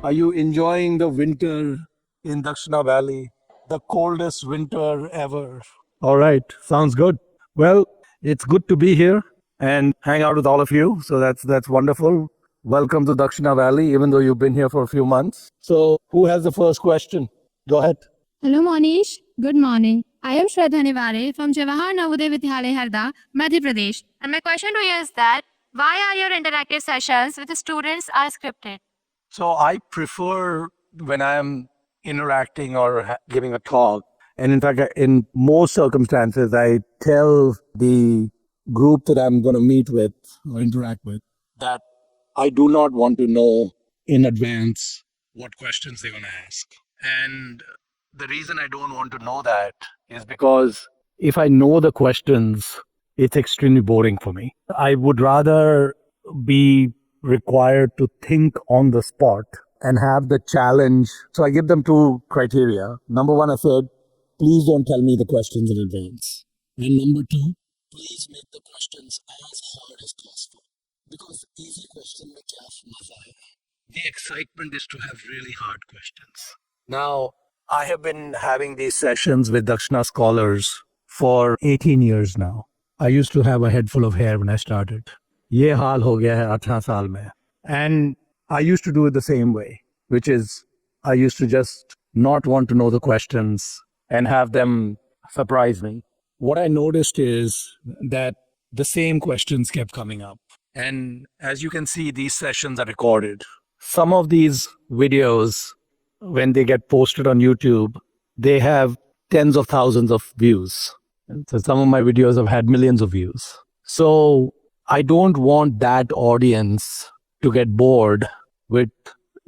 Are you enjoying the winter in Dakshina Valley? The coldest winter ever. All right, sounds good. Well, it's good to be here and hang out with all of you. So that's wonderful. Welcome to Dakshina Valley, even though you've been here for a few months. So, who has the first question? Go ahead. Hello, Monish. Good morning. I am Shraddha Niware from Jawahar Navodaya Vidyalaya, Harda, Madhya Pradesh. And my question to you is that why are your interactive sessions with the students are scripted? So I prefer when I'm interacting or giving a talk. And in fact, in most circumstances, I tell the group that I'm going to meet with or interact with that I do not want to know in advance what questions they're going to ask. And the reason I don't want to know that is because if I know the questions, it's extremely boring for me. I would rather be required to think on the spot and have the challenge. So I give them two criteria. Number one, I said, please don't tell me the questions in advance. And number two, please make the questions as hard as possible. Because easy question mein kya maza hai? The excitement is to have really hard questions. Now, I have been having these sessions with Dakshina scholars for 18 years now. I used to have a head full of hair when I started. ये हाल हो गया है 18 साल में. And I used to do it the same way, which is I used to just not want to know the questions and have them surprise me. What I noticed is that the same questions kept coming up. And as you can see, these sessions are recorded. Some of these videos, when they get posted on YouTube, they have tens of thousands of views. And so some of my videos have had millions of views. So I don't want that audience to get bored with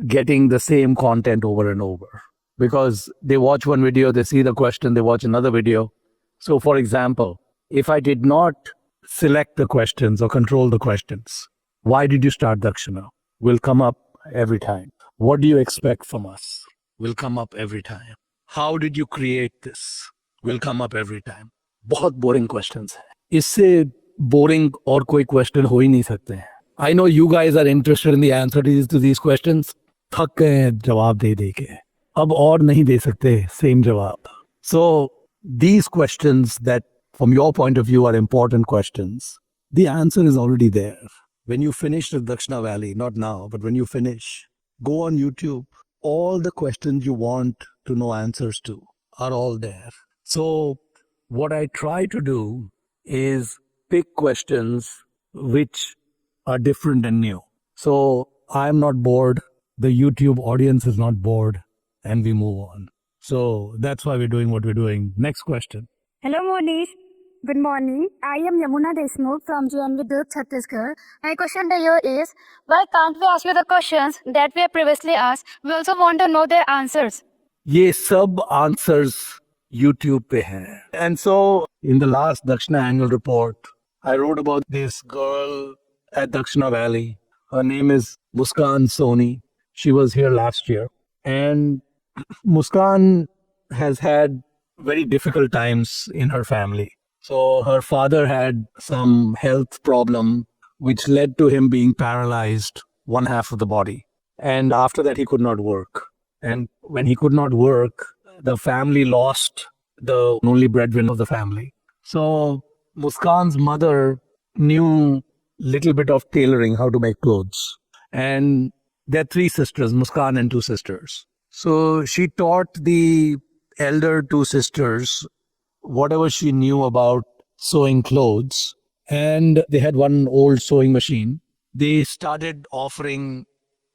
getting the same content over and over. Because they watch one video, they see the question, they watch another video. So for example, if I did not select the questions or control the questions, why did you start Dakshina? Will come up every time. What do you expect from us? Will come up every time. How did you create this? Will come up every time. बहुत boring questions है. इससे boring और कोई question हो ही नहीं सकते हैं. I know you guys are interested in the answer to these questions. थक गए हैं जवाब दे दे के. अब और नहीं दे सकते same जवाब. So these questions that from your point of view are important questions, the answer is already there. When you finish the Dakshina Valley, not now, but when you finish, go on YouTube. All the questions you want to know answers to are all there. So what I try to do is pick questions which are different and new. So I'm not bored. The YouTube audience is not bored, and we move on. So that's why we're doing what we're doing. Next question. Hello, Monish. Good morning. I am Yamuna Deshmukh from JNV Durg, Chhattisgarh. My question to you is, why can't we ask you the questions that we have previously asked? We also want to know their answers. ये सब answers YouTube पे हैं. And so in the last Dakshina annual report, I wrote about this girl at Dakshina Valley. Her name is Muskan Soni. She was here last year. And Muskan has had very difficult times in her family. So her father had some health problem which led to him being paralyzed one half of the body. And after that, he could not work. And when he could not work, the family lost the only breadwinner of the family. So Muskan's mother knew little bit of tailoring, how to make clothes. And there are three sisters, Muskan and two sisters. So she taught the elder two sisters whatever she knew about sewing clothes. And they had one old sewing machine. They started offering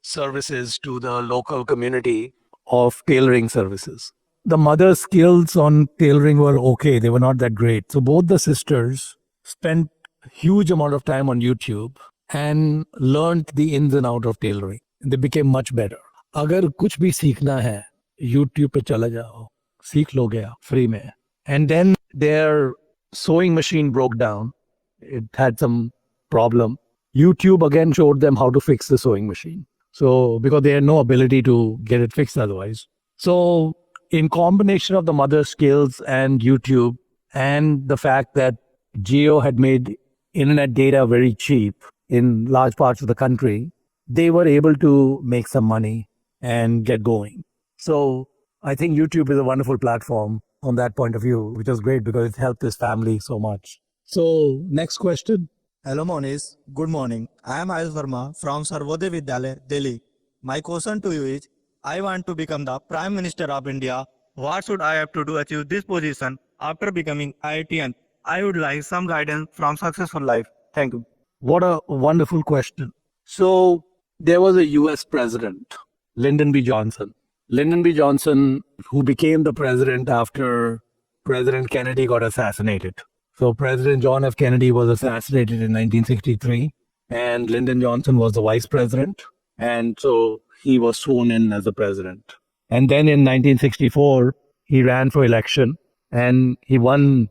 services to the local community of tailoring services. The mother's skills on tailoring were okay. They were not that great. So both the sisters spent a huge amount of time on YouTube and learned the ins and outs of tailoring. They became much better. अगर कुछ भी सीखना है, YouTube पे चला जाओ, सीख लोगे आप free में. And then their sewing machine broke down. It had some problem. YouTube again showed them how to fix the sewing machine. So because they had no ability to get it fixed otherwise. So in combination of the mother's skills and YouTube and the fact that Jio had made internet data very cheap in large parts of the country, they were able to make some money and get going. So I think YouTube is a wonderful platform on that point of view, which is great because it helped his family so much. So next question. Hello Monish, good morning. I am Ayush Verma from Sarvodaya Vidyalaya, Delhi. My question to you is, I want to become the Prime Minister of India. What should I have to do to achieve this position after becoming IITian? I would like some guidance from Successful Life. Thank you. What a wonderful question. So there was a US president, Lyndon B. Johnson. Lyndon B. Johnson, who became the president after President Kennedy got assassinated. So President John F. Kennedy was assassinated in 1963, and Lyndon Johnson was the vice president. And so he was sworn in as the president. And then in 1964, he ran for election and he won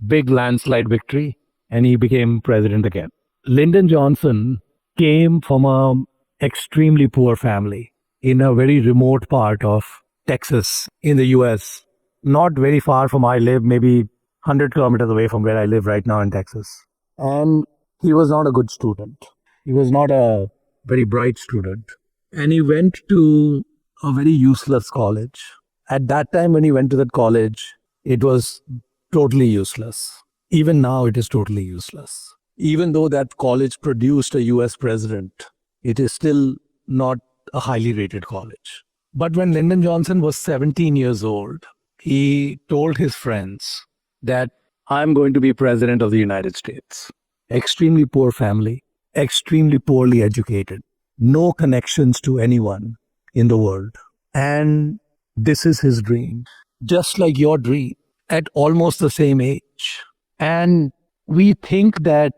big landslide victory and he became president again. Lyndon Johnson came from an extremely poor family in a very remote part of Texas in the US, not very far from where I live, maybe 100 kilometers away from where I live right now in Texas. And he was not a good student. He was not a very bright student. And he went to a very useless college. At that time, when he went to that college, it was totally useless. Even now, it is totally useless. Even though that college produced a US president, it is still not a highly rated college. But when Lyndon Johnson was 17 years old, he told his friends that I'm going to be president of the United States. Extremely poor family, extremely poorly educated, no connections to anyone in the world. And this is his dream, just like your dream, at almost the same age. And we think that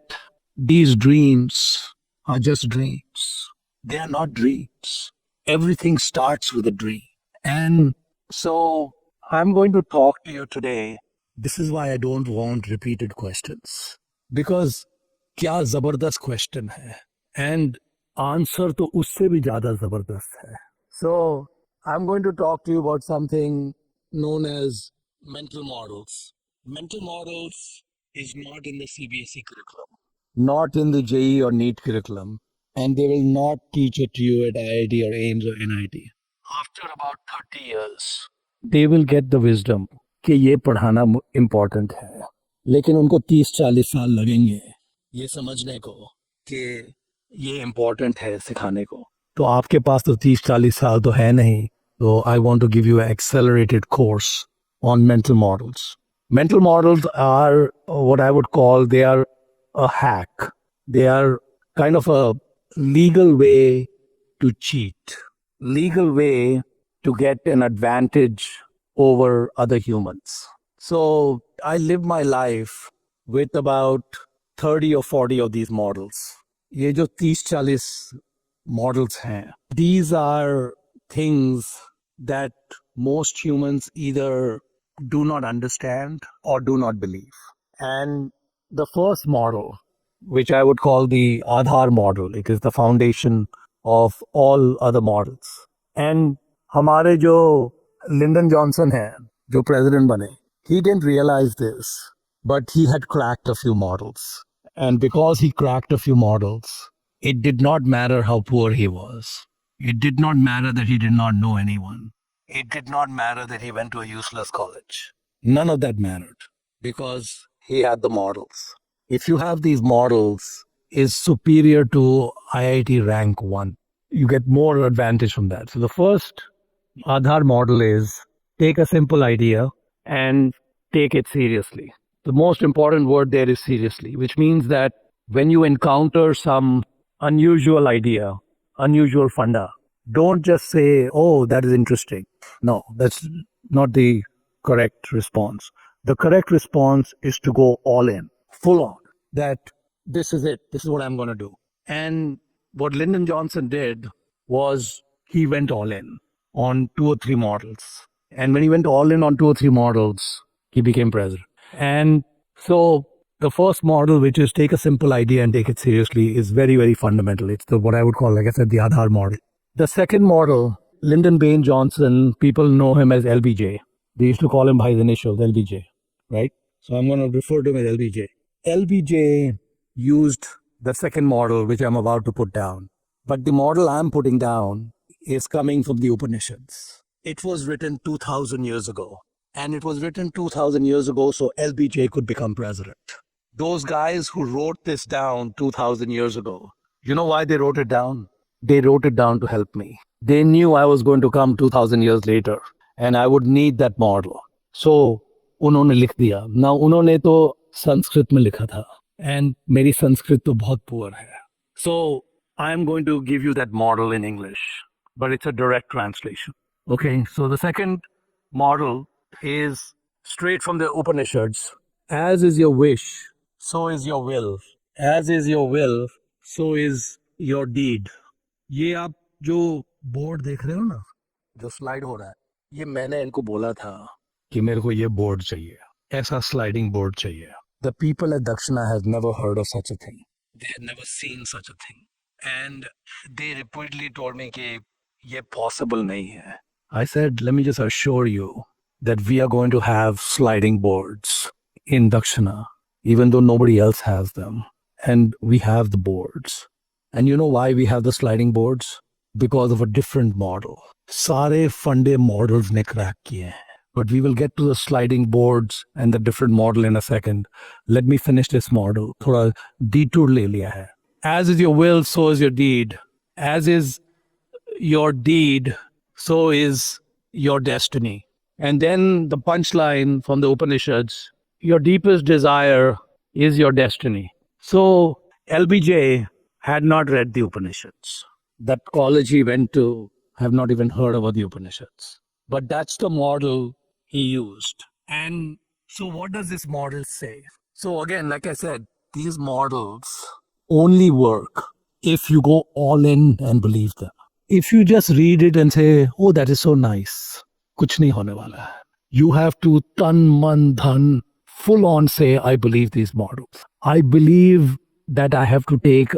these dreams are just dreams. They are not dreams. Everything starts with a dream. And so I'm going to talk to you today. This is why I don't want repeated questions. Because क्या जबरदस्त question है. And answer तो उससे भी ज़्यादा जबरदस्त है. So I'm going to talk to you about something known as mental models. Mental models is not in the CBSE curriculum, not in the JEE or NEET curriculum, and they will not teach it to you at IIT or AIMS or NIT. After about 30 years, they will get the wisdom कि ये पढ़ाना important है, लेकिन उनको 30-40 साल लगेंगे ये समझने को कि ये important है सिखाने को. तो आपके पास तो 30-40 साल तो है नहीं. So I want to give you an accelerated course on mental models. Mental models are what I would call, they are a hack. They are kind of a legal way to cheat, legal way to get an advantage over other humans. So I live my life with about 30 or 40 of these models. ये जो 30-40 models हैं, these are things that most humans either do not understand or do not believe. And the first model, which I would call the Aadhaar model, it is the foundation of all other models. And हमारे जो Lyndon Johnson हैं, जो president बने, he didn't realize this, but he had cracked a few models. And because he cracked a few models, it did not matter how poor he was. It did not matter that he did not know anyone. It did not matter that he went to a useless college. None of that mattered because he had the models. If you have these models, is superior to IIT rank 1. You get more advantage from that. So the first Aadhaar model is take a simple idea and take it seriously. The most important word there is seriously, which means that when you encounter some unusual idea, unusual funda, don't just say, oh, that is interesting. No, that's not the correct response. The correct response is to go all in, full on, that this is it. This is what I'm going to do. And what Lyndon Johnson did was he went all in on 2 or 3 models. And when he went all in on 2 or 3 models, he became president. And so the first model, which is take a simple idea and take it seriously, is very, very fundamental. It's what I would call, like I said, the Aadhaar model. The second model, Lyndon Baines Johnson, people know him as LBJ. They used to call him by his initials, LBJ, right? So I'm going to refer to him as LBJ. LBJ used the second model, which I'm about to put down. But the model I'm putting down is coming from the Upanishads. It was written 2000 years ago. And it was written 2000 years ago so LBJ could become president. Those guys who wrote this down 2000 years ago, you know why they wrote it down? They wrote it down to help me. They knew I was going to come 2000 years later and I would need that model. So, उन्होंने लिख दिया. Now, उन्होंने तो संस्कृत में लिखा था. And मेरी संस्कृत तो बहुत poor है. So, I'm going to give you that model in English, but it's a direct translation. Okay, so the second model is straight from the Upanishads. As is your wish, so is your will. As is your will, so is your deed. ये आप जो board देख रहे हो ना, जो slide हो रहा है, ये मैंने इनको बोला था कि मेरे को ये बोर्ड चाहिए, ऐसा स्लाइडिंग बोर्ड चाहिए. The people at Dakshina have never heard of such a thing. They had never seen such a thing. And they repeatedly told me कि ये possible नहीं है. I said, let me just assure you that we are going to have sliding boards in Dakshina, even though nobody else has them. And we have the boards. And you know why we have the sliding boards? Because of a different model. सारे फंडे models ने crack किए हैं. But we will get to the sliding boards and the different model in a second. Let me finish this model. थोड़ा detour ले लिया है. As is your will, so is your deed. As is your deed, so is your destiny. And then the punchline from the Upanishads, your deepest desire is your destiny. So LBJ had not read the Upanishads. That college he went to have not even heard about the Upanishads. But that's the model he used. And so what does this model say? So again, like I said, these models only work if you go all in and believe them. If you just read it and say, oh, that is so nice, kuch nahi hone wala hai. You have to tan, man, dhan, full on say, I believe these models. I believe that I have to take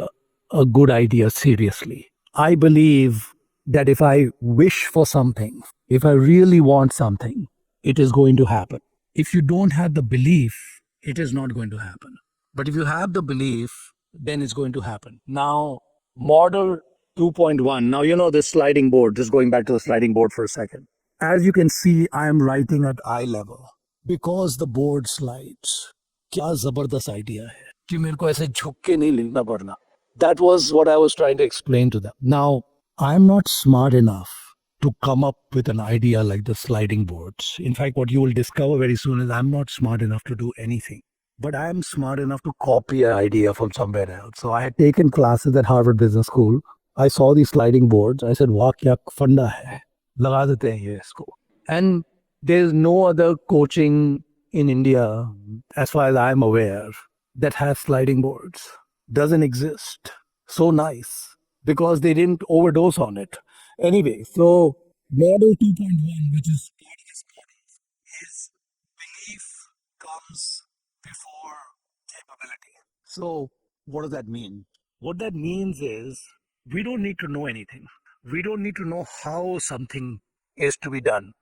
a good idea seriously. I believe that if I wish for something, if I really want something, it is going to happen. If you don't have the belief, it is not going to happen. But if you have the belief, then it's going to happen. Now, model 2.1. Now, you know this sliding board, just going back to the sliding board for a second. As you can see, I am writing at eye level because the board slides. क्या जबरदस्त idea है कि मेरे को ऐसे झुक के नहीं लिखना पड़ना. That was what I was trying to explain to them. Now, I'm not smart enough to come up with an idea like the sliding boards. In fact, what you will discover very soon is I'm not smart enough to do anything. But I am smart enough to copy an idea from somewhere else. So I had taken classes at Harvard Business School. I saw these sliding boards. I said, वाह क्या फंडा है, लगा देते हैं ये इसको. And there's no other coaching in India, as far as I'm aware, that has sliding boards. Doesn't exist. So nice. Because they didn't overdose on it. Anyway, so model 2.1, which is part of this model, is belief comes before capability. So what does that mean? What that means is we don't need to know anything. We don't need to know how something is to be done.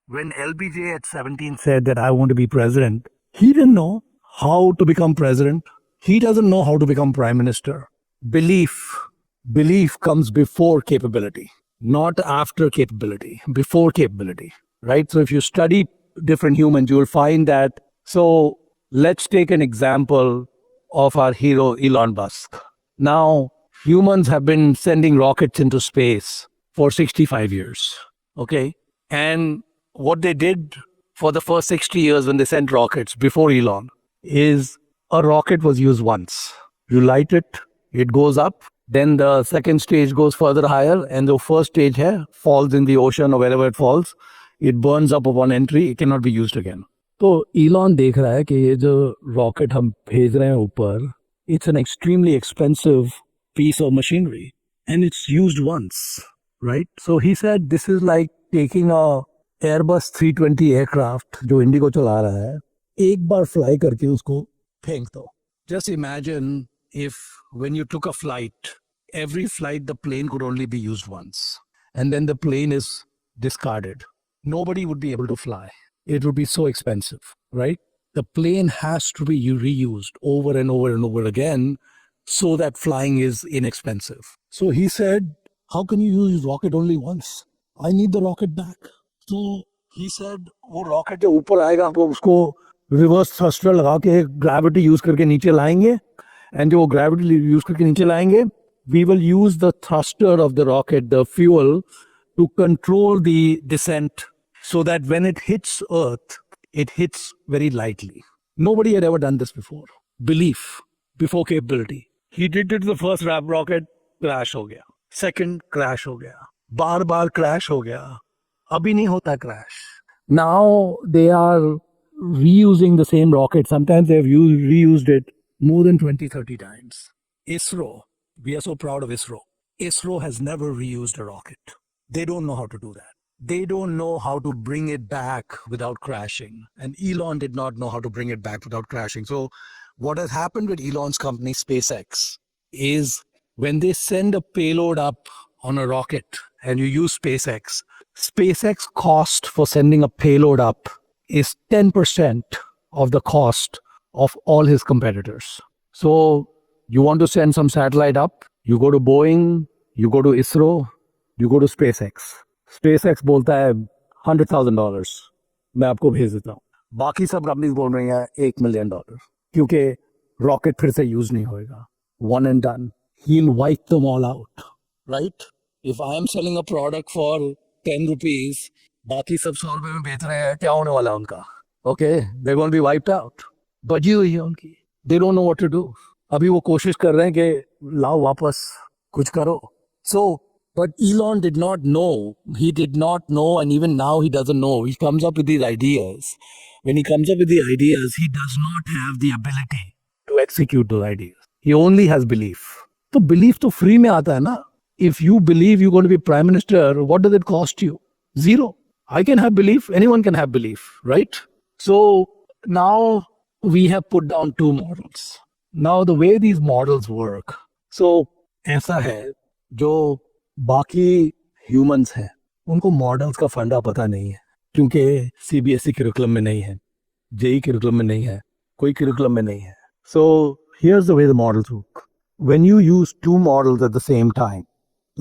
When LBJ at 17 said that I want to be president, he didn't know how to become president. He doesn't know how to become prime minister. Belief comes before capability, not after capability, before capability, right? So if you study different humans, you will find that. So let's take an example of our hero, Elon Musk. Now, humans have been sending rockets into space for 65 years, okay? And what they did for the first 60 years when they sent rockets before Elon is a rocket was used once. You light it, it goes up, then the second stage goes further higher, and the first stage here falls in the ocean or wherever it falls. It burns up upon entry, it cannot be used again. तो Elon देख रहा है कि ये जो rocket हम भेज रहे हैं ऊपर, it's an extremely expensive piece of machinery and it's used once, right? So he said this is like taking a Airbus 320 aircraft जो Indigo चला रहा है, एक बार fly करके उसको फेंक दो. Just imagine if when you took a flight, every flight the plane could only be used once and then the plane is discarded. Nobody would be able to fly. It would be so expensive, right? The plane has to be reused over and over and over again so that flying is inexpensive. So he said, how can you use rocket only once? I need the rocket back. So he said, वो rocket जो ऊपर आएगा वो उसको reverse thruster लगा के gravity use करके नीचे लाएंगे, and जो gravity use करके नीचे लाएंगे, we will use the thruster of the rocket, the fuel, to control the descent so that when it hits Earth, it hits very lightly. Nobody had ever done this before. Belief before capability. He did it to the first rocket, crash हो गया. Second, crash हो गया. बार crash हो गया. अभी नहीं होता crash. Now they are reusing the same rocket. Sometimes they have reused it more than 20-30 times. ISRO, we are so proud of ISRO. ISRO has never reused a rocket. They don't know how to do that. They don't know how to bring it back without crashing. And Elon did not know how to bring it back without crashing. So what has happened with Elon's company, SpaceX, is when they send a payload up on a rocket and you use SpaceX, SpaceX cost for sending a payload up is 10% of the cost of all his competitors. So you want to send some satellite up, you go to Boeing, you go to ISRO, you go to SpaceX. SpaceX बोलता है $100,000 मैं आपको भेज देता हूँ. बाकी सब companies बोल रही हैं $1 million क्योंकि रॉकेट फिर से यूज नहीं होएगा. One and done. He'll wipe them all out, right? If I am selling a product for 10 rupees, बाकी सब 100 रुपए में बेच रहे हैं, क्या होने वाला है उनका? Okay, they're going to be wiped out. बची हुई है उनकी. They don't know what to do. अभी वो कोशिश कर रहे हैं कि लाओ वापस कुछ करो. So, but Elon did not know. He did not know, and even now he doesn't know. He comes up with these ideas. When he comes up with the ideas, he does not have the ability to execute those ideas. He only has belief. So belief to free में आता है ना. If you believe you're going to be prime minister, what does it cost you? Zero. I can have belief. Anyone can have belief, right? So now we have put down two models. Now the way these models work. So ऐसा है जो बाकी humans हैं उनको models का फंडा पता नहीं है क्योंकि सीबीएसई करिकुलम में नहीं है, जेई करिकुलम में नहीं है, कोई करिकुलम में नहीं है. So here's the way the models work. When you use two models at the same time,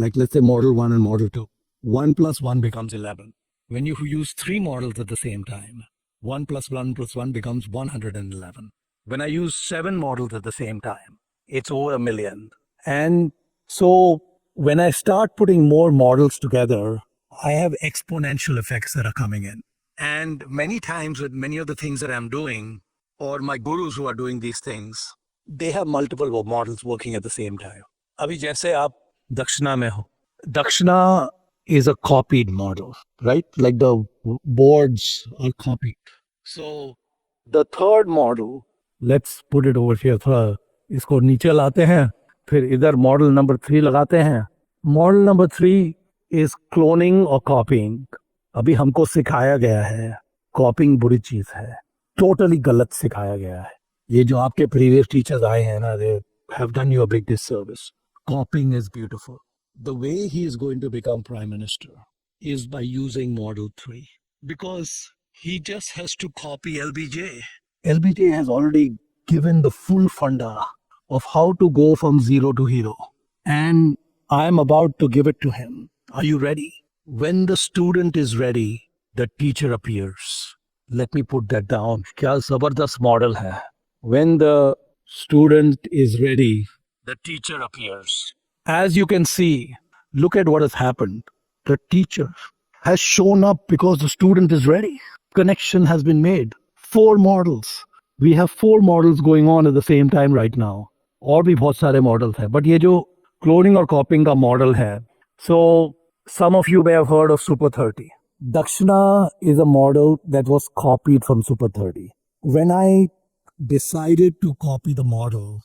like let's say model 1 and model 2, 1 plus 1 becomes 11. When you use 3 models at the same time, 1 plus 1 plus 1 becomes 111. When I use 7 models at the same time, it's over 1 million. And so when I start putting more models together, I have exponential effects that are coming in. And many times with many of the things that I'm doing, or my gurus who are doing these things, they have multiple models working at the same time. अभी जैसे आप दक्षिणा में हो. Dakshina is a copied model, right? Like the boards are copied. So the third model, let's put it over here. थोड़ा इसको नीचे लाते हैं, फिर इधर मॉडल नंबर 3 लगाते हैं. Model number 3 is cloning or copying. अभी हमको सिखाया गया है कॉपिंग बुरी चीज है, टोटली गलत सिखाया गया है. ये जो आपके प्रीवियस टीचर्स आए हैं ना, they have done you a big disservice. Copying is beautiful. The way he is going to become prime minister is by using model 3 because he just has to copy LBJ. LBJ has already given the full funda of how to go from zero to hero, and I am about to give it to him. Are you ready? When the student is ready, the teacher appears. Let me put that down. क्या जबरदस्त model है. When the student is ready, the teacher appears. As you can see, look at what has happened. The teacher has shown up because the student is ready. Connection has been made. 4 models. We have 4 models going on at the same time right now. और भी बहुत सारे models हैं. But ये जो cloning और copying का model है. So some of you may have heard of Super 30. Dakshina is a model that was copied from Super 30. When I decided to copy the model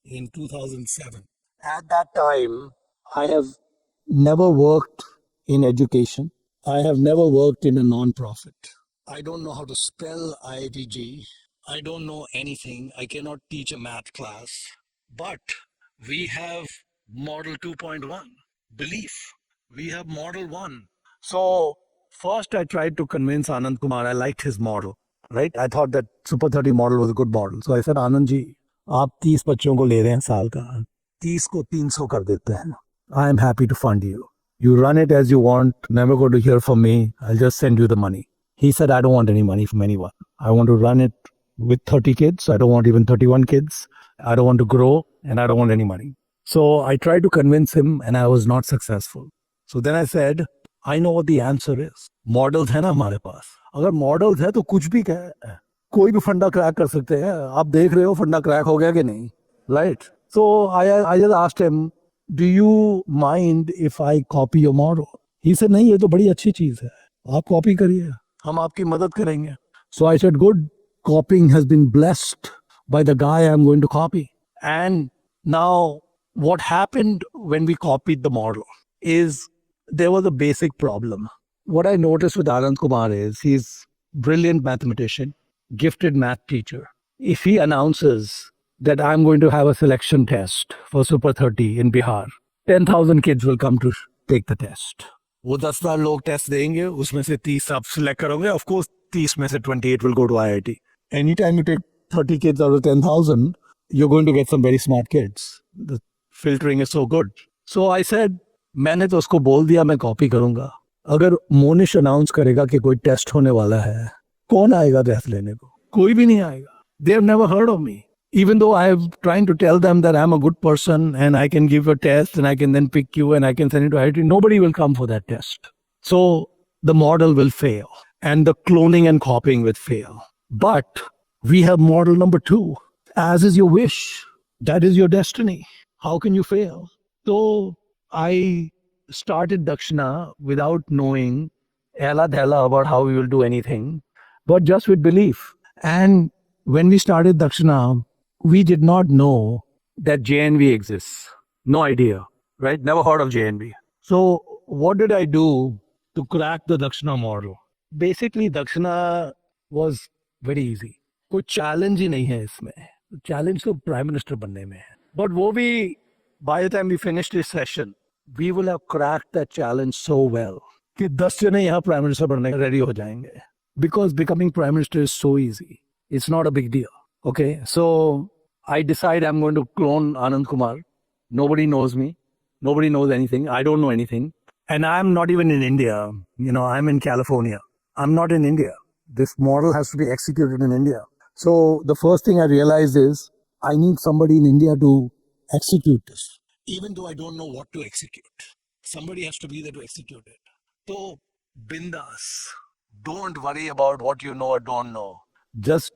in 2007, at that time, I have never worked in education. I have never worked in a non-profit. I don't know how to spell IITG. I don't know anything. I cannot teach a math class. But we have model 2.1, belief. We have model 1. So first I tried to convince Anand Kumar. I liked his model, right? I thought that Super 30 model was a good model. So I said, Anand ji, आप 30 बच्चों को ले रहे हैं साल का, 30 को 300 कर देते हैं. I am happy to fund you. You run it as you want, never going to hear from me. I'll just send you the money. He said, I don't want any money from anyone. I want to run it with 30 kids. I don't want even 31 kids. I don't want to grow and I don't want any money. So I tried to convince him and I was not successful. So then I said, I know what the answer is. Models है ना हमारे पास. अगर models है तो कुछ भी कोई भी फंडा क्रैक कर सकते हैं. आप देख रहे हो फंडा क्रैक हो गया कि नहीं? Right? So I just asked him, do you mind if I copy your model? He said, नहीं ये तो बड़ी अच्छी चीज है. आप कॉपी करिए. हम आपकी मदद करेंगे. So I said, good. Copying has been blessed by the guy I'm going to copy. And now what happened when we copied the model is there was a basic problem. What I noticed with Anand Kumar is he's brilliant mathematician, gifted math teacher. If he announces that I'm going to have a selection test for Super 30 in Bihar, 10,000 kids will come to take the test. वो 10,000 लोग test देंगे, उसमें से 30 आप select करोगे. Of course, 30 में से 28 will go to IIT. Anytime you take 30 kids out of 10,000, you're going to get some very smart kids. The filtering is so good. So I said, मैंने तो उसको बोल दिया मैं कॉपी करूंगा. अगर मोनिश अनाउंस करेगा कि कोई टेस्ट होने वाला है, कौन आएगा टेस्ट लेने को? कोई भी नहीं आएगा. They have never heard of me. Even though I am trying to tell them that I'm a good person and I can give a test and I can then pick you and I can send you to IIT, nobody will come for that test. So the model will fail and the cloning and copying will fail. But we have model number 2. As is your wish. That is your destiny. How can you fail? So I started Dakshina without knowing Ella Dhella about how we will do anything, but just with belief. And when we started Dakshina, we did not know that JNV exists. No idea, right? Never heard of JNV. So what did I do to crack the Dakshina model? Basically, Dakshina was very easy. कोई challenge ही नहीं है इसमें. Challenge तो Prime Minister बनने में है. But वो भी, by the time we finish this session, we will have cracked that challenge so well कि 10 जने यहाँ Prime Minister बनने ready हो जाएंगे. Because becoming Prime Minister is so easy. It's not a big deal. Okay, so I decide I'm going to clone Anand Kumar. Nobody knows me. Nobody knows anything. I don't know anything. And I'm not even in India. You know, I'm in California. I'm not in India. This model has to be executed in India. So the first thing I realized is I need somebody in India to execute this. Even though I don't know what to execute. Somebody has to be there to execute it. So, bindas. Don't worry about what you know or don't know. Just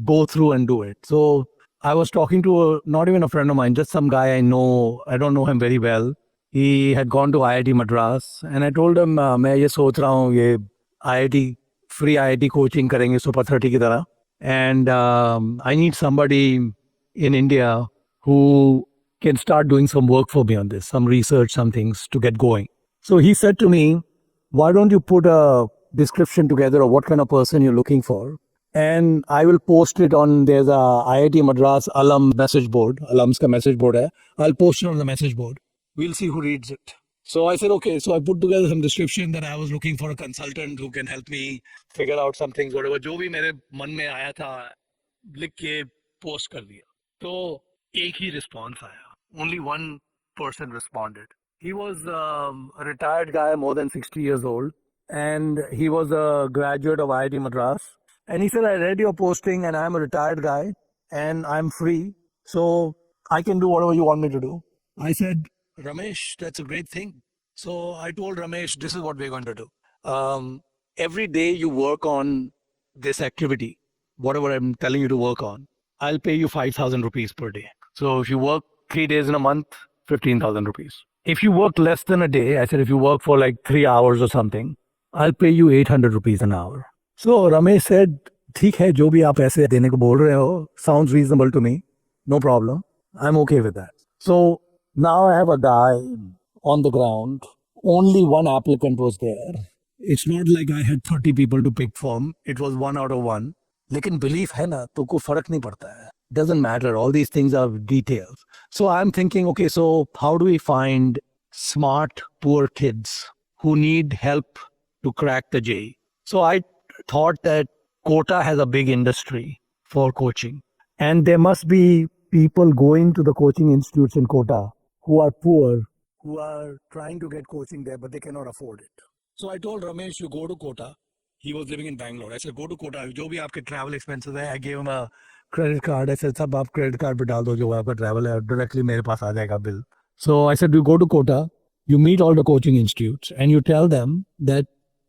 go through and do it. So I was talking to not even a friend of mine, just some guy I know. I don't know him very well. He had gone to IIT Madras and I told him, मैं ये सोच रहा हूँ ये IIT free IIT coaching करेंगे Super 30 की तरह. And I need somebody in India who can start doing some work for me on this, some research, some things to get going. So he said to me, why don't you put a description together of what kind of person you're looking for? And I will post it on, there's a IIT Madras alum message board, alums ka message board hai. I'll post it on the message board. We'll see who reads it. So I said, okay. So I put together some description that I was looking for a consultant who can help me figure out some things, whatever. जो भी मेरे मन में आया था, लिख के post कर दिया. तो एक ही response आया. Only one person responded. He was a retired guy, more than 60 years old. And he was a graduate of IIT Madras. And he said, I read your posting and I'm a retired guy and I'm free. So I can do whatever you want me to do. I said, Ramesh, that's a great thing. So I told Ramesh, this is what we're going to do. Every day you work on this activity, whatever I'm telling you to work on, I'll pay you 5,000 rupees per day. So if you work 3 days in a month, 15,000 rupees. If you work less than a day, I said, if you work for like 3 hours or something, I'll pay you 800 rupees an hour. So Ramesh said, ठीक है जो भी आप ऐसे देने को बोल रहे हो, sounds reasonable to me, no problem, I'm okay with that. So now I have a guy on the ground, only one applicant was there. It's not like I had 30 people to pick from, it was 1 out of 1. लेकिन belief है ना, तो कोई फर्क नहीं पड़ता है. Doesn't matter, all these things are details. So I'm thinking, okay, so how do we find smart, poor kids who need help to crack the JEE? So I thought that Kota has a big industry for coaching. And there must be people going to the coaching institutes in Kota who are poor, who are trying to get coaching there, but they cannot afford it. So I told Ramesh, you go to Kota. He was living in Bangalore. I said, go to Kota. जो भी आपके travel expenses है, I gave him a credit card. I said, सब आप credit card पे डाल दो जो आपका travel है, directly मेरे पास आ जाएगा bill. So I said, you go to Kota, you meet all the coaching institutes, and you tell them that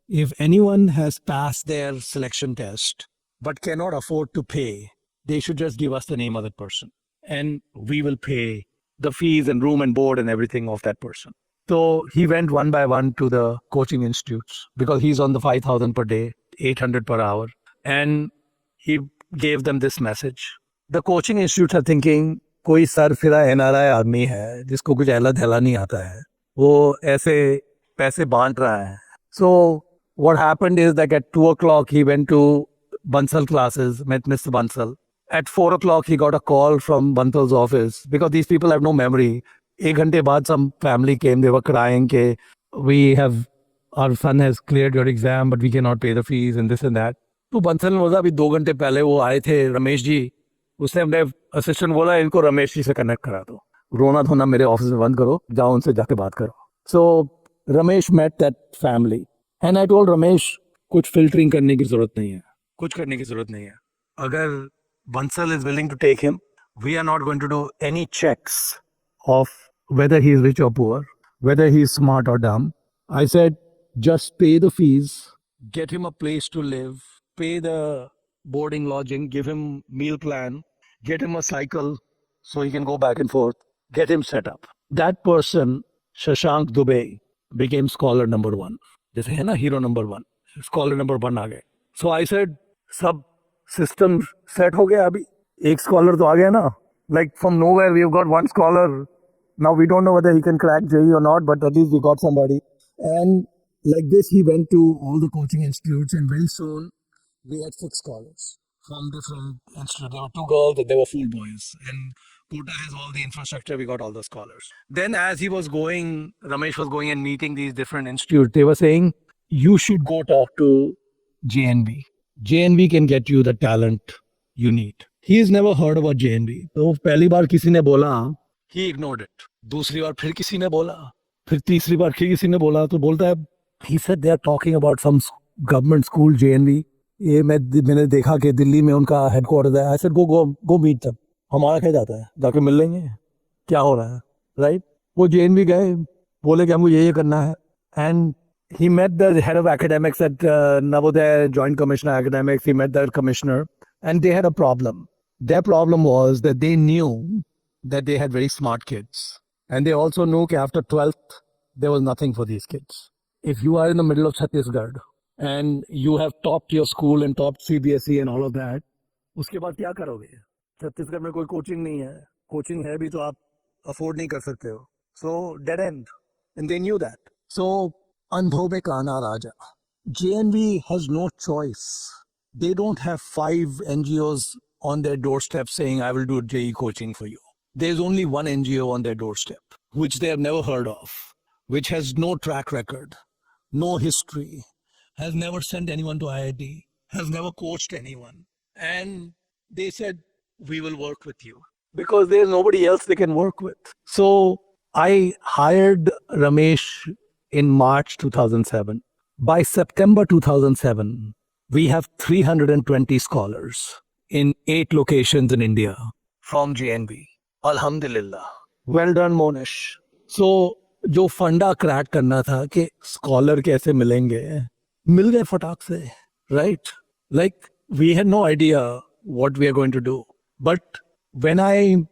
if anyone has passed their selection test but cannot afford to pay, they should just give us the name of that person, and we will pay the fees and room and board and everything of that person. So he went one by one to the coaching institutes because he's on the 5,000 per day, 800 per hour. And he gave them this message. The coaching institutes are thinking, कोई sir फिरा NRI आदमी है जिसको कुछ ऐला धैला नहीं आता है, वो ऐसे पैसे बांट रहा है. So what happened is that at 2 o'clock he went to Bansal classes, met Mr. Bansal. At 4 o'clock he got a call from Bansal's office because these people have no memory. एक घंटे बाद some family came, they were crying कि our son has cleared your exam but we cannot pay the fees and this and that. तो बंसल ने बोला अभी 2 घंटे पहले वो आए थे रमेश जी, उसने हमने असिस्टेंट बोला इनको रमेश जी से कनेक्ट करा दो, रोना धोना मेरे ऑफिस में बंद करो, जाओ उनसे जाके बात करो. So Ramesh met that family and I told Ramesh कुछ filtering करने की जरूरत नहीं है, कुछ करने की जरूरत नहीं है. अगर Bansal is willing to take him, we are not going to do any checks of whether he is rich or poor, whether he is smart or dumb. I said, just pay the fees, get him a place to live, pay the boarding, lodging, give him meal plan, get him a cycle so he can go back and forth, get him set up. That person, Shashank Dubey, became scholar number 1. जैसे है ना hero number 1, scholar number 1 आ गए. So I said, सब system set हो गया अभी, एक scholar तो आ गया ना. Like from nowhere we've got one scholar. Now we don't know whether he can crack JEE or not, but at least we got somebody. And like this, he went to all the coaching institutes, and very soon we had 6 scholars from different institutes. There were 2 girls and there were 4 boys. And Kota has all the infrastructure, we got all the scholars. Then as he was going, Ramesh was going and meeting these different institutes, they were saying, you should go talk to JNV. JNV can get you the talent you need. He has never heard about JNV. तो पहली बार किसी ने बोला, he ignored it. दूसरी बार फिर किसी ने बोला, फिर तीसरी बार फिर किसी ने बोला, तो बोलता है, he said they are talking about some government school JNV. ये मैंने देखा कि दिल्ली में उनका headquarters है. I said go meet them. हमारा क्या जाता है, जाके मिल लेंगे, क्या हो रहा है, right? वो JNV गए, बोले कि हमको ये करना है. And he met the head of academics at Navodaya Joint Commissioner Academics. He met the commissioner and they had a problem. Their problem was that they knew that they had very smart kids. And they also knew that after 12th, there was nothing for these kids. If you are in the middle of Chhattisgarh and you have topped your school and topped CBSE and all of that, उसके बाद क्या करोगे? छत्तीसगढ़ में कोई coaching नहीं है. Coaching है भी तो आप अफोर्ड नहीं कर सकते हो. So dead end. And they knew that. So अनुभव में काना राजा. JNV has no choice. They don't have 5 NGOs on their doorstep saying, I will do JEE coaching for you. There's only one NGO on their doorstep, which they have never heard of, which has no track record, no history, has never sent anyone to IIT, has never coached anyone. And they said, we will work with you because there's nobody else they can work with. So I hired Ramesh in March 2007. By September 2007, we have 320 scholars in 8 locations in India from JNV. Alhamdulillah. Well done, Monish. So, जो फंडा crack करना था कि scholar कैसे मिलेंगे, मिल गए फटाक से, right? Like, we had no idea what we are going to do. But when I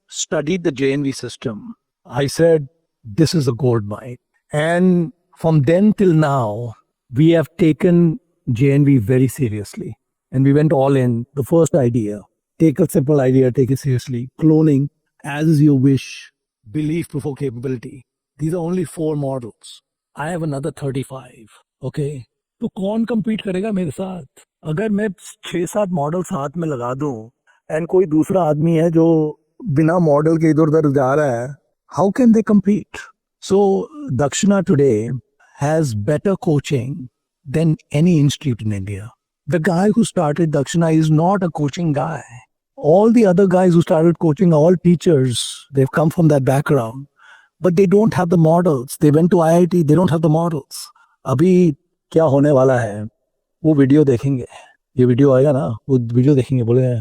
studied the JNV system, I said, this is a gold mine. And from then till now, we have taken JNV very seriously. And we went all in. The first idea, take a simple idea, take it seriously. Cloning, as is your wish, belief before capability. These are only 4 models. I have another 35. Okay? तो कौन compete करेगा मेरे साथ? अगर मैं 6-7 model साथ में लगा दूं and कोई दूसरा आदमी है जो बिना मॉडल के इधर उधर जा रहा है, how can they compete? So Dakshina today has better coaching than any institute in India. The guy who started Dakshina is not a coaching guy. All the other guys who started coaching are all teachers. They've come from that background. but they don't have the models. They went to IIT, they don't have the models. अभी क्या होने वाला है, वो video देखेंगे, ये video आएगा ना, वो वीडियो देखेंगे, बोले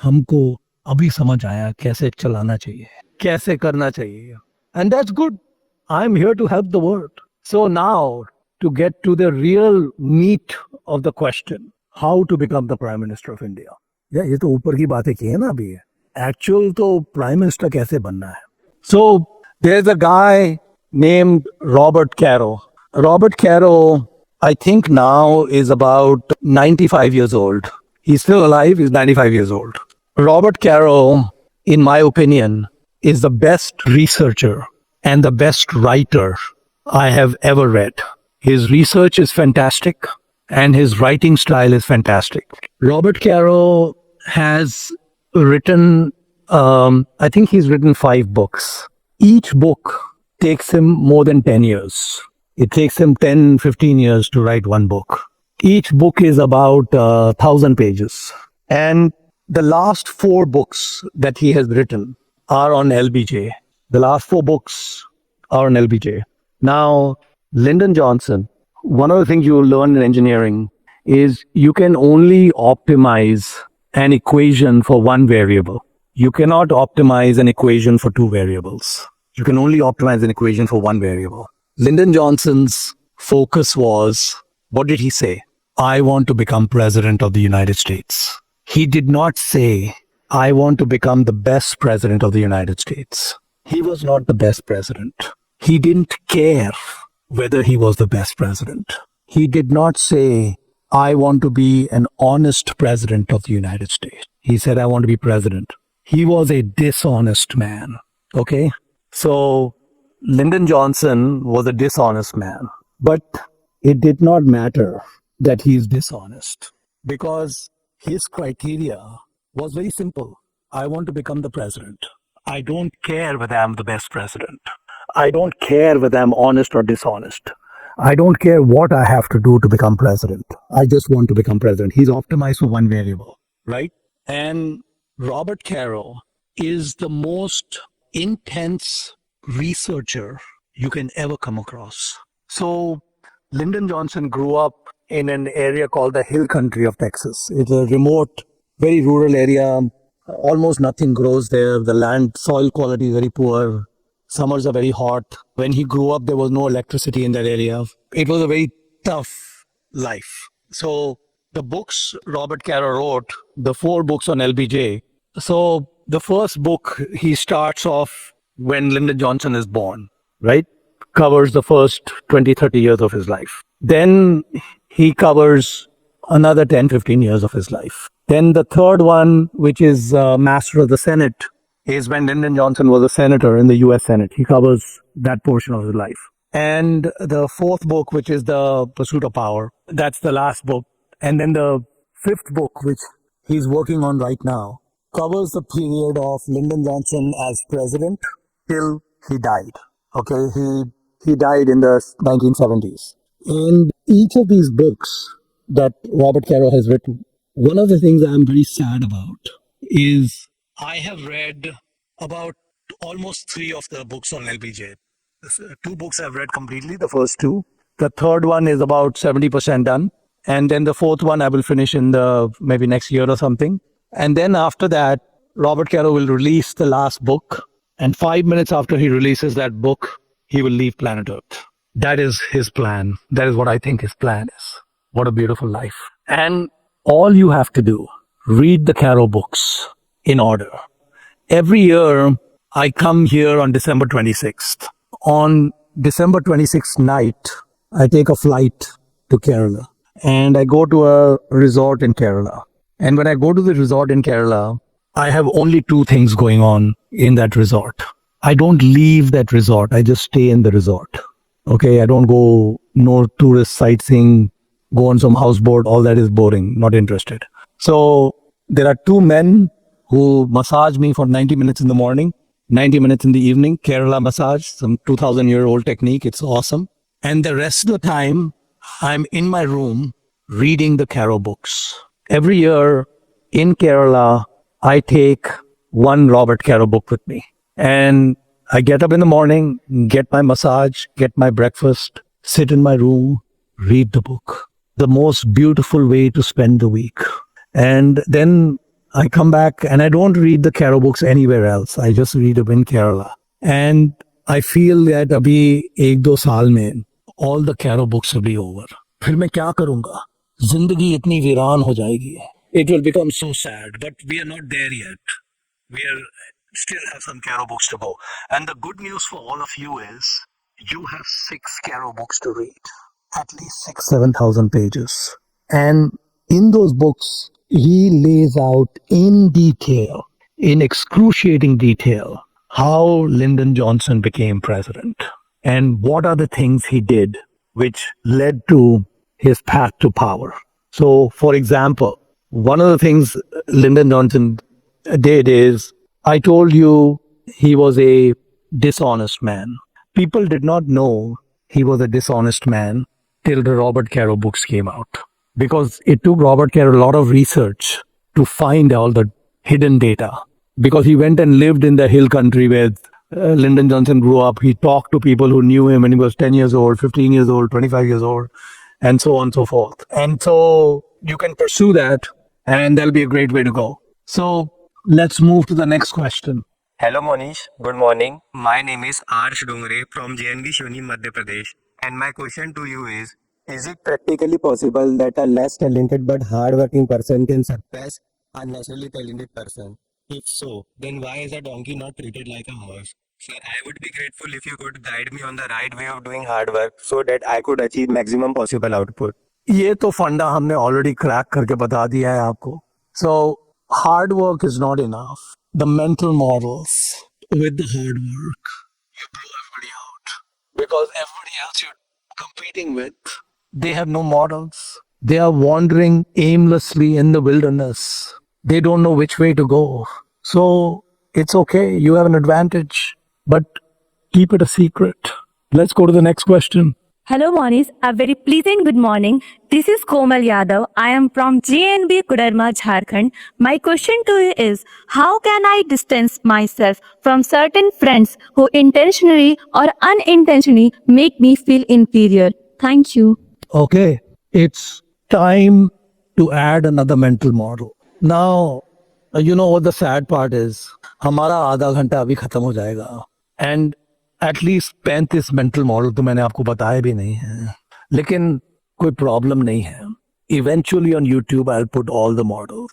हमको अभी समझ आया कैसे चलाना चाहिए, कैसे करना चाहिए. And that's good. I'm here to help the world. So now, to get to the real meat of the question, how to become the Prime Minister of India. Yeah, ये तो ऊपर की बातें की है ना अभी. Actual तो Prime Minister कैसे बनना है. So there's a guy named Robert Caro. Robert Caro, I think now is about 95 years old. He's still alive, he's 95 years old. Robert Caro, in my opinion, is the best researcher and the best writer I have ever read. His research is fantastic and his writing style is fantastic. Robert Caro has written, I think he's written 5 books. Each book takes him more than 10 years. It takes him 10, 15 years to write one book. Each book is about 1,000 pages. And the last 4 books that he has written are on LBJ. The last 4 books are on LBJ. Now, Lyndon Johnson, one of the things you will learn in engineering is you can only optimize an equation for one variable. You cannot optimize an equation for 2 variables. You can only optimize an equation for one variable. Lyndon Johnson's focus was, what did he say? I want to become president of the United States. He did not say, I want to become the best president of the United States. He was not the best president. He didn't care whether he was the best president. He did not say, I want to be an honest president of the United States. He said, I want to be president. He was a dishonest man. Okay? So, Lyndon Johnson was a dishonest man. But it did not matter that he is dishonest because his criteria was very simple. I want to become the president. I don't care whether I'm the best president. I don't care whether I'm honest or dishonest. I don't care what I have to do to become president. I just want to become president. He's optimized for one variable, right? And Robert Caro is the most intense researcher you can ever come across. So Lyndon Johnson grew up in an area called the Hill Country of Texas. It's a remote, very rural area. Almost nothing grows there. The land soil quality is very poor. Summers are very hot. When he grew up, there was no electricity in that area. It was a very tough life. So the books Robert Caro wrote, the 4 books on LBJ. So the first book, he starts off when Lyndon Johnson is born, right? Covers the first 20, 30 years of his life. Then he covers another 10, 15 years of his life. Then the third one, which is Master of the Senate, is when Lyndon Johnson was a senator in the US Senate. He covers that portion of his life. And the 4th book, which is The Pursuit of Power, that's the last book. And then the 5th book, which he's working on right now, covers the period of Lyndon Johnson as president till he died. Okay, he died in the 1970s. And each of these books that Robert Caro has written, one of the things I'm very sad about is I have read about almost 3 of the books on LBJ. 2 books I've read completely, the first 2. The third one is about 70% done. And then the 4th one I will finish in the maybe next year or something. And then after that, Robert Caro will release the last book. And 5 minutes after he releases that book, he will leave planet Earth. That is his plan. That is what I think his plan is. What a beautiful life. And all you have to do, read the Caro books in order. Every year, I come here on December 26th. On December 26th night, I take a flight to Kerala. And I go to a resort in Kerala. And when I go to the resort in Kerala, I have only 2 things going on in that resort. I don't leave that resort. I just stay in the resort. Okay, I don't go, no tourist sightseeing, go on some houseboat. All that is boring. Not interested. So there are 2 men who massage me for 90 minutes in the morning, 90 minutes in the evening. Kerala massage, some 2,000-year-old technique. It's awesome. And the rest of the time, I'm in my room reading the Caro books. Every year in Kerala, I take one Robert Caro book with me. And I get up in the morning, get my massage, get my breakfast, sit in my room, read the book. The most beautiful way to spend the week. And then I come back and I don't read the Caro books anywhere else. I just read them in Kerala. And I feel that abhi ek do saal mein all the Caro books will be over. फिर मैं क्या करूंगा? जिंदगी इतनी वीरान हो जाएगी. It will become so sad, but we are not there yet. We are still have some Caro books to go. And the good news for all of you is you have 6 Caro books to read. At least 7,000 pages. And in those books, he lays out in detail, in excruciating detail, how Lyndon Johnson became president and what are the things he did which led to his path to power. So, for example, one of the things Lyndon Johnson did is I told you he was a dishonest man. People did not know he was a dishonest man till the Robert Caro books came out. Because it took Robert Caro a lot of research to find all the hidden data. Because he went and lived in the hill country where Lyndon Johnson grew up. He talked to people who knew him when he was 10 years old, 15 years old, 25 years old, and so on and so forth. And so you can pursue that, and that'll be a great way to go. So let's move to the next question. Hello Monish, good morning. My name is Arsh Dongre from JNV Shuni, Madhya Pradesh. And my question to you is it practically possible that a less talented but hardworking person can surpass a naturally talented person? If so, then why is a donkey not treated like a horse? Sir, I would be grateful if you could guide me on the right way of doing hard work so that I could achieve maximum possible output. ये तो फंडा हमने already crack करके बता दिया है आपको. So hard work is not enough. The mental models with the hard work, you blow everybody out because everybody else you're competing with, they have no models. They are wandering aimlessly in the wilderness. They don't know which way to go. So it's okay. You have an advantage, but keep it a secret. Let's go to the next question. Hello, Monish. A very pleasant good morning. This is Komal Yadav. I am from JNB Kudarma, Jharkhand. My question to you is, how can I distance myself from certain friends who intentionally or unintentionally make me feel inferior? Thank you. Okay, it's time to add another mental model. Now, you know what the sad part is? हमारा आधा घंटा अभी खत्म हो जाएगा. And at least 35 mental model तो मैंने आपको बताए भी नहीं हैं. लेकिन कोई problem नहीं है. Eventually on YouTube I'll put all the models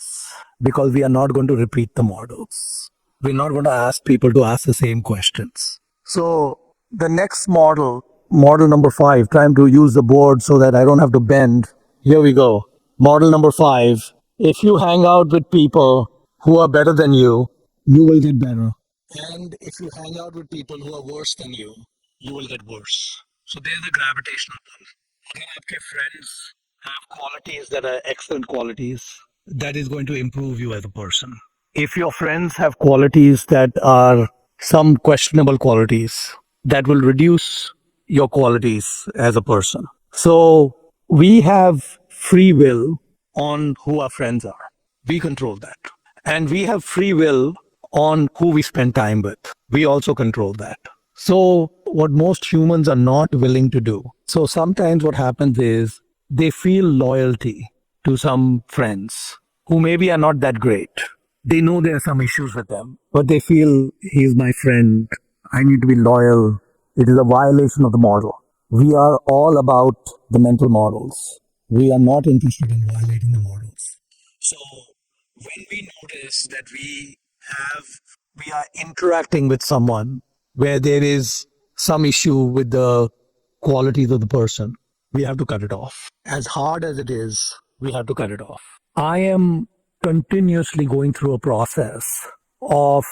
because we are not going to repeat the models. We're not going to ask people to ask the same questions. So the next model, model number 5, trying to use the board so that I don't have to bend. Here we go. Model number 5. If you hang out with people who are better than you will get better. And if you hang out with people who are worse than you will get worse. So they're the gravitational pull. अगर आपके friends have qualities that are excellent qualities, that is going to improve you as a person. If your friends have qualities that are some questionable qualities, that will reduce your qualities as a person. So we have free will on who our friends are. We control that. And we have free will on who we spend time with. We also control that. So what most humans are not willing to do. So sometimes what happens is they feel loyalty to some friends who maybe are not that great. They know there are some issues with them, but they feel he's my friend. I need to be loyal. It is a violation of the model. We are all about the mental models. We are not interested in violating the models. So when we notice that we are interacting with someone where there is some issue with the qualities of the person, we have to cut it off. As hard as it is, we have to cut it off. I am continuously going through a process of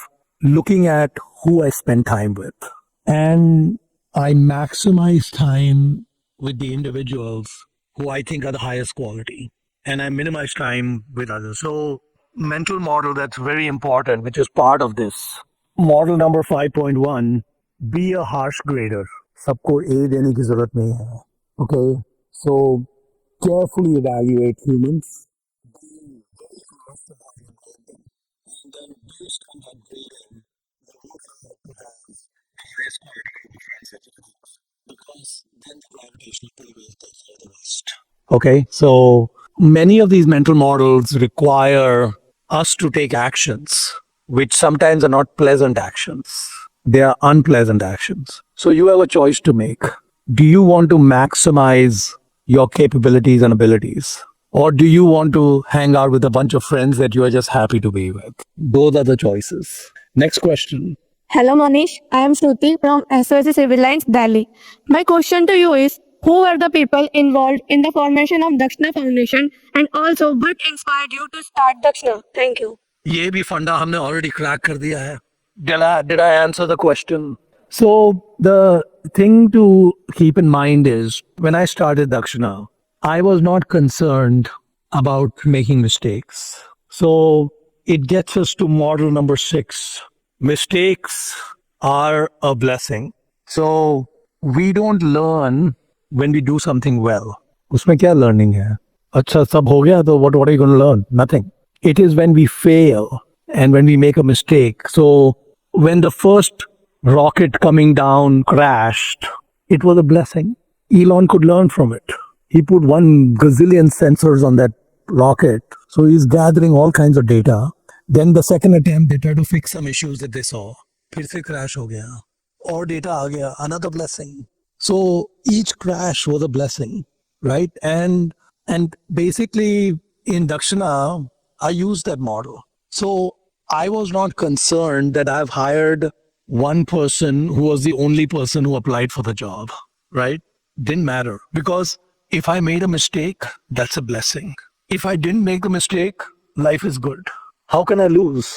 looking at who I spend time with. And I maximize time with the individuals who I think are the highest quality. And I minimize time with others. So mental model that's very important, which is part of this. Model number 5.1, be a harsh grader. सबको A देने की जरूरत नहीं है. Okay, so carefully evaluate humans. Be very fast about your grading. And then based on that grading, the work you have to have highest quality of friends that you can have, because then the gravitational pull will take care of the rest. Okay, so many of these mental models require us to take actions, which sometimes are not pleasant actions. They are unpleasant actions. So you have a choice to make. Do you want to maximize your capabilities and abilities? Or do you want to hang out with a bunch of friends that you are just happy to be with? Those are the choices. Next question. Hello Manish, I am Shruti from SOS Civil Lines, Delhi. My question to you is, who were the people involved in the formation of Dakshina Foundation, and also what inspired you to start Dakshina? Thank you. ये भी फंडा हमने already crack कर दिया है. Did I answer the question? So the thing to keep in mind is when I started Dakshina, I was not concerned about making mistakes. So it gets us to model number 6. Mistakes are a blessing. So we don't learn when we do something well. उसमें क्या learning है? अच्छा सब हो गया तो what are you going to learn? Nothing. It is when we fail and when we make a mistake. So when the first rocket coming down crashed, it was a blessing. Elon could learn from it. He put 1 gazillion sensors on that rocket. So he's gathering all kinds of data. Then the second attempt, they tried to fix some issues that they saw. फिर से crash हो गया. और data आ गया. Another blessing. So each crash was a blessing, right? And basically in Dakshina, I used that model. So I was not concerned that I've hired one person who was the only person who applied for the job, right? Didn't matter, because if I made a mistake, that's a blessing. If I didn't make the mistake, life is good. How can I lose?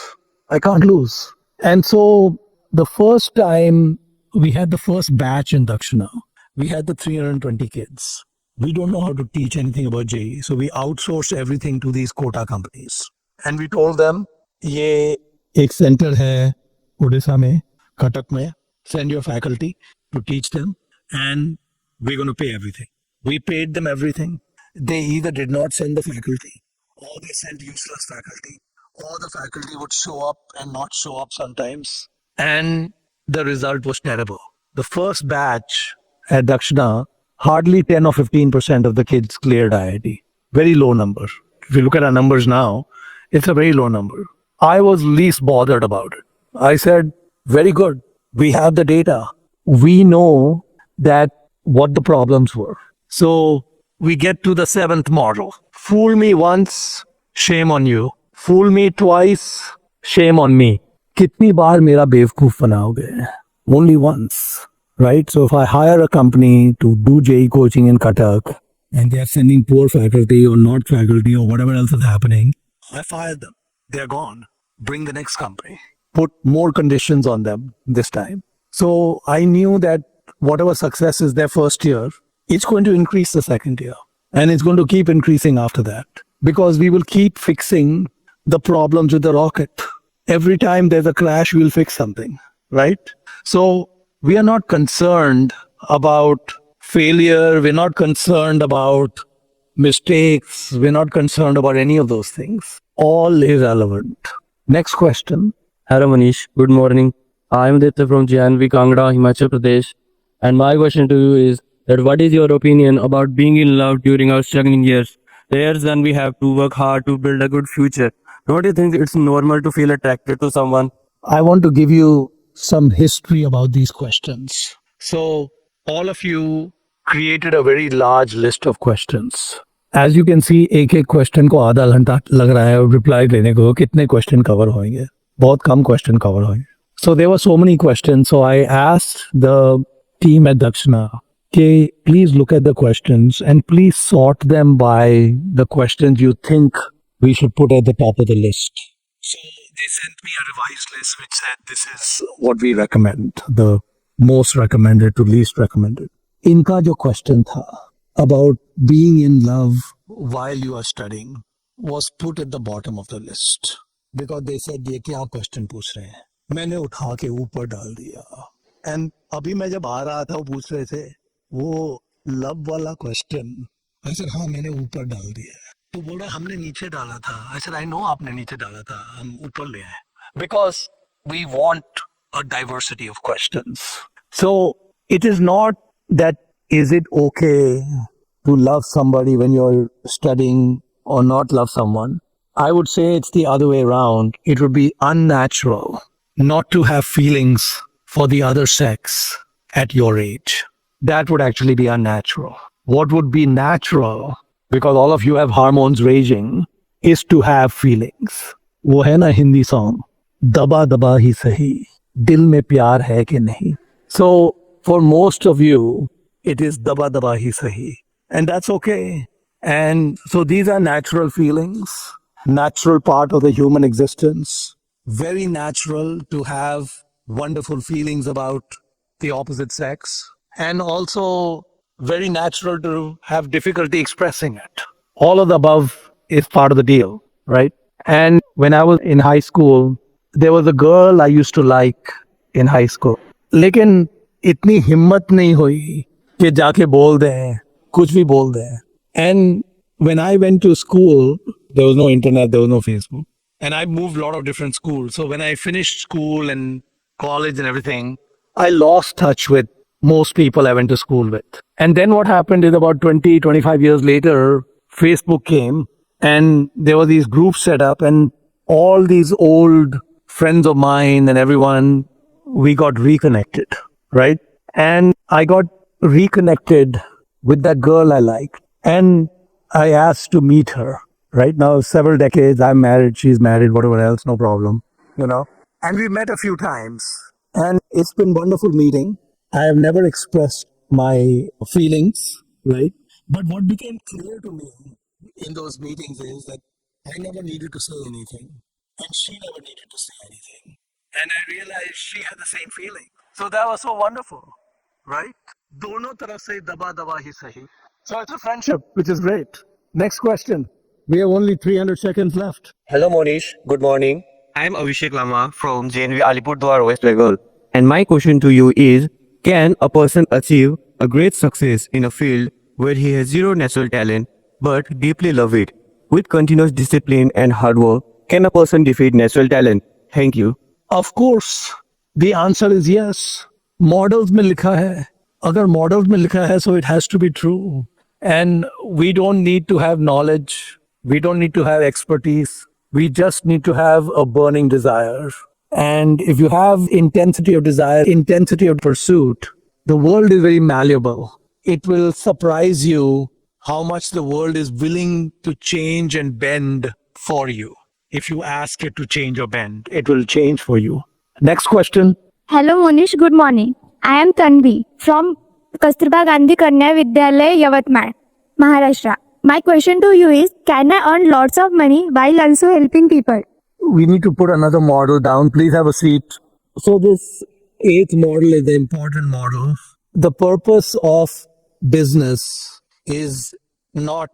I can't lose. And so the first time we had the first batch in Dakshina, we had the 320 kids. We don't know how to teach anything about JEE. So we outsourced everything to these quota companies. And we told them, ये एक center है Odisha में, Cuttack में. Send your faculty to teach them, and we're going to pay everything. We paid them everything. They either did not send the faculty, or they sent useless faculty, or the faculty would show up and not show up sometimes. And the result was terrible. The first batch at Dakshina, hardly 10 or 15% of the kids cleared IIT. Very low number. If you look at our numbers now, it's a very low number. I was least bothered about it. I said, very good. We have the data. We know that what the problems were. So we get to the 7th model. Fool me once, shame on you. Fool me twice, shame on me. कितनी बार मेरा बेवकूफ बनाओगे? Only once, right? So if I hire a company to do JEE coaching in Cuttack and they are sending poor faculty or not faculty or whatever else is happening, I fire them. They're gone. Bring the next company. Put more conditions on them this time. So I knew that whatever success is their first year, it's going to increase the second year. And it's going to keep increasing after that. Because we will keep fixing the problems with the rocket. Every time there's a crash, we'll fix something, right? So we are not concerned about failure. We're not concerned about mistakes. We're not concerned about any of those things. All irrelevant. Next question. Hello Manish, good morning. I am Aditya from JNV Kangra, Himachal Pradesh. And my question to you is that what is your opinion about being in love during our struggling years? The years when we have to work hard to build a good future. Don't you think it's normal to feel attracted to someone? I want to give you some history about these questions. So all of you created a very large list of questions. As you can see, एक एक question को आधा घंटा लग रहा है reply देने को. कितने क्वेश्चन कवर होंगे? बहुत कम क्वेश्चन कवर होंगे. So there were so many questions. So I asked the team at Dakshina, okay, please look at the questions and please sort them by the questions you think we should put at the top of the list. So they sent me a revised list which said this is what we recommend, the most recommended to least recommended. इनका जो question था about being in love while you are studying was put at the bottom of the list because they said ये क्या question पूछ रहे हैं. मैंने उठा के ऊपर डाल दिया. And अभी मैं जब आ रहा था वो पूछ रहे थे वो love वाला question. I said हाँ मैंने ऊपर डाल दिया. तो बोल रहा हमने नीचे डाला था. I said I know आपने नीचे डाला था. हम ऊपर ले आए. Because we want a diversity of questions. So it is not that is it okay to love somebody when you're studying or not love someone. I would say it's the other way around. It would be unnatural not to have feelings for the other sex at your age. That would actually be unnatural. What would be natural, because all of you have hormones raging, is to have feelings. वो है ना Hindi song, दबा दबा ही सही, दिल में प्यार है कि नहीं. So for most of you, it is daba daba hi sahi. And that's okay. And so these are natural feelings, natural part of the human existence. Very natural to have wonderful feelings about the opposite sex. And also very natural to have difficulty expressing it. All of the above is part of the deal, right? And when I was in high school, there was a girl I used to like in high school. लेकिन इतनी हिम्मत नहीं हुई कि जाके बोल दें, कुछ भी बोल दें. And when I went to school, there was no internet, there was no Facebook. And I moved a lot of different schools. So when I finished school and college and everything, I lost touch with most people I went to school with. And then what happened is about 20, 25 years later, Facebook came and there were these groups set up and all these old friends of mine and everyone, we got reconnected, right? And I got reconnected with that girl I liked. And I asked to meet her. Right now, several decades, I'm married, she's married, whatever else, no problem, you know. And we met a few times. And it's been wonderful meeting. I have never expressed my feelings, right? But what became clear to me in those meetings is that I never needed to say anything. And she never needed to say anything. And I realized she had the same feeling. So that was so wonderful, right? Dono taraf se daba daba hi sahi. So it's a friendship, which is great. Next question. We have only 300 seconds left. Hello Monish, good morning. I am Abhishek Lama from JNV Alipurdwar, West Bengal. And my question to you is, can a person achieve a great success in a field where he has zero natural talent but deeply love it? With continuous discipline and hard work, can a person defeat natural talent? Thank you. Of course, the answer is yes. Models में लिखा है. अगर models में लिखा है, so it has to be true. And we don't need to have knowledge. We don't need to have expertise. We just need to have a burning desire. And if you have intensity of desire, intensity of pursuit, the world is very malleable. It will surprise you how much the world is willing to change and bend for you. If you ask it to change or bend, it will change for you. Next question. Hello Monish, good morning. I am Tanvi from Kasturba Gandhi Kanya Vidyalaya, Yavatmal, Maharashtra. My question to you is, can I earn lots of money while also helping people? We need to put another model down. Please have a seat. So this eighth model is the important model. The purpose of business is not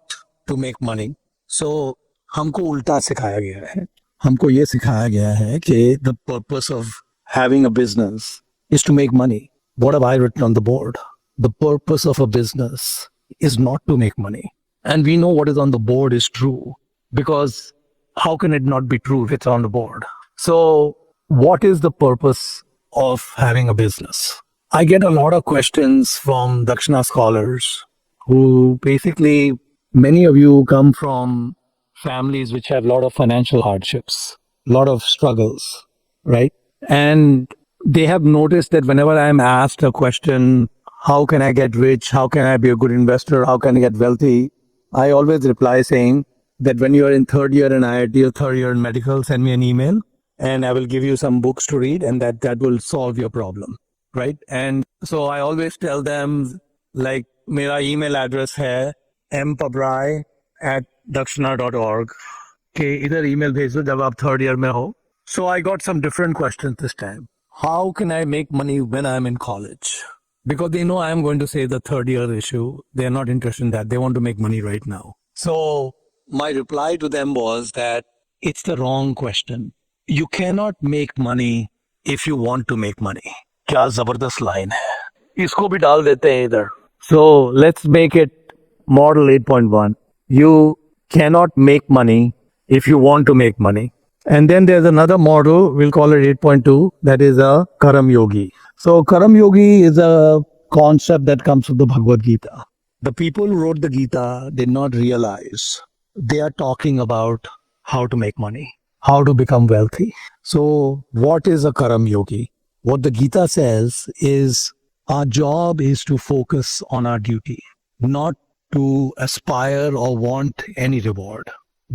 to make money. So हमको उल्टा सिखाया गया है. हमको ये सिखाया गया है कि the purpose of having a business is to make money. What have I written on the board? The purpose of a business is not to make money. And we know what is on the board is true, because how can it not be true if it's on the board? So what is the purpose of having a business? I get a lot of questions from Dakshina scholars who basically, many of you come from families which have a lot of financial hardships, a lot of struggles, right? And they have noticed that whenever I'm asked a question, how can I get rich? How can I be a good investor? How can I get wealthy? I always reply saying that when you're in third year in IIT or third year in medical, send me an email and I will give you some books to read, and that will solve your problem, right? And so I always tell them, like, मेरा email address है mpabrai@dakshina.org कि इधर email भेज दो जब आप third year में हो. So I got some different questions this time. How can I make money when I'm in college? Because they know I'm going to say the third year issue. They're not interested in that. They want to make money right now. So my reply to them was that it's the wrong question. You cannot make money if you want to make money. क्या जबरदस्त line है. इसको भी डाल देते हैं इधर. So let's make it model 8.1. You cannot make money if you want to make money. And then there's another model, we'll call it 8.2, that is a Karam Yogi. So Karam Yogi is a concept that comes from the Bhagavad Gita. The people who wrote the Gita did not realize they are talking about how to make money, how to become wealthy. So what is a Karam Yogi? What the Gita says is our job is to focus on our duty, not to aspire or want any reward.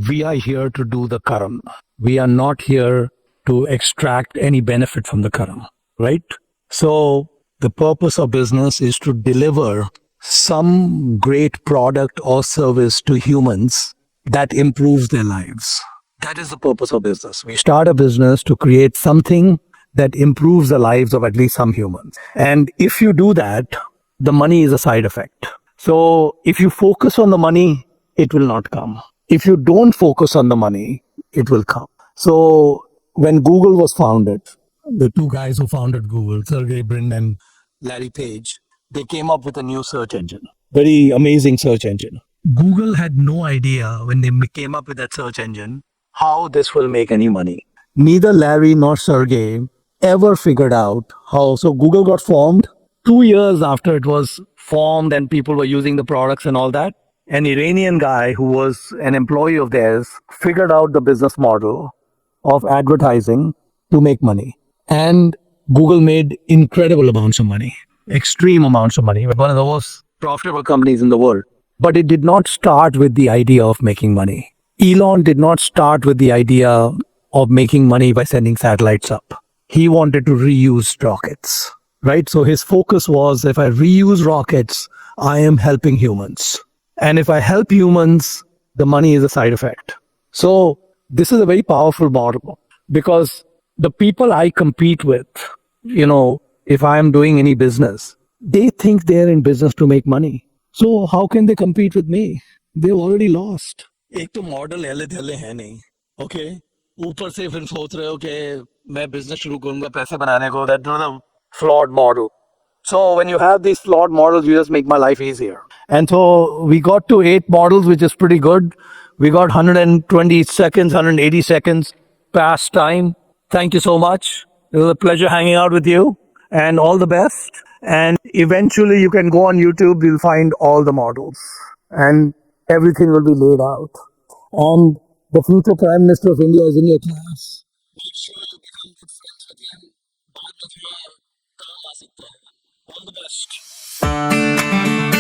We are here to do the Karam. We are not here to extract any benefit from the Karam, right? So the purpose of business is to deliver some great product or service to humans that improves their lives. That is the purpose of business. We start a business to create something that improves the lives of at least some humans. And if you do that, the money is a side effect. So if you focus on the money, it will not come. If you don't focus on the money, it will come. So when Google was founded, the two guys who founded Google, Sergey Brin and Larry Page, they came up with a new search engine. Very amazing search engine. Google had no idea when they came up with that search engine how this will make any money. Neither Larry nor Sergey ever figured out how. So Google got formed 2 years after it was formed and people were using the products and all that. An Iranian guy who was an employee of theirs figured out the business model of advertising to make money. And Google made incredible amounts of money, extreme amounts of money. One of the most profitable companies in the world. But it did not start with the idea of making money. Elon did not start with the idea of making money by sending satellites up. He wanted to reuse rockets, right? So his focus was, if I reuse rockets, I am helping humans. And if I help humans, the money is a side effect. So this is a very powerful model because the people I compete with, if I am doing any business, they think they're in business to make money. So how can they compete with me? They've already lost. एक तो model हिले ढले है नहीं, okay? ऊपर से फिर सोच रहे हो कि मैं बिजनेस शुरू करूंगा पैसे बनाने को. That's not a flawed model. So when you have these flawed models, you just make my life easier. And so we got to 8 models, which is pretty good. We got 120 seconds, 180 seconds past time. Thank you so much. It was a pleasure hanging out with you and all the best. And eventually you can go on YouTube, you'll find all the models and everything will be laid out. And the future Prime Minister of India is in your class. Make sure you become good friends with him. बाद में थोड़ा काम आ सकता है. All the best.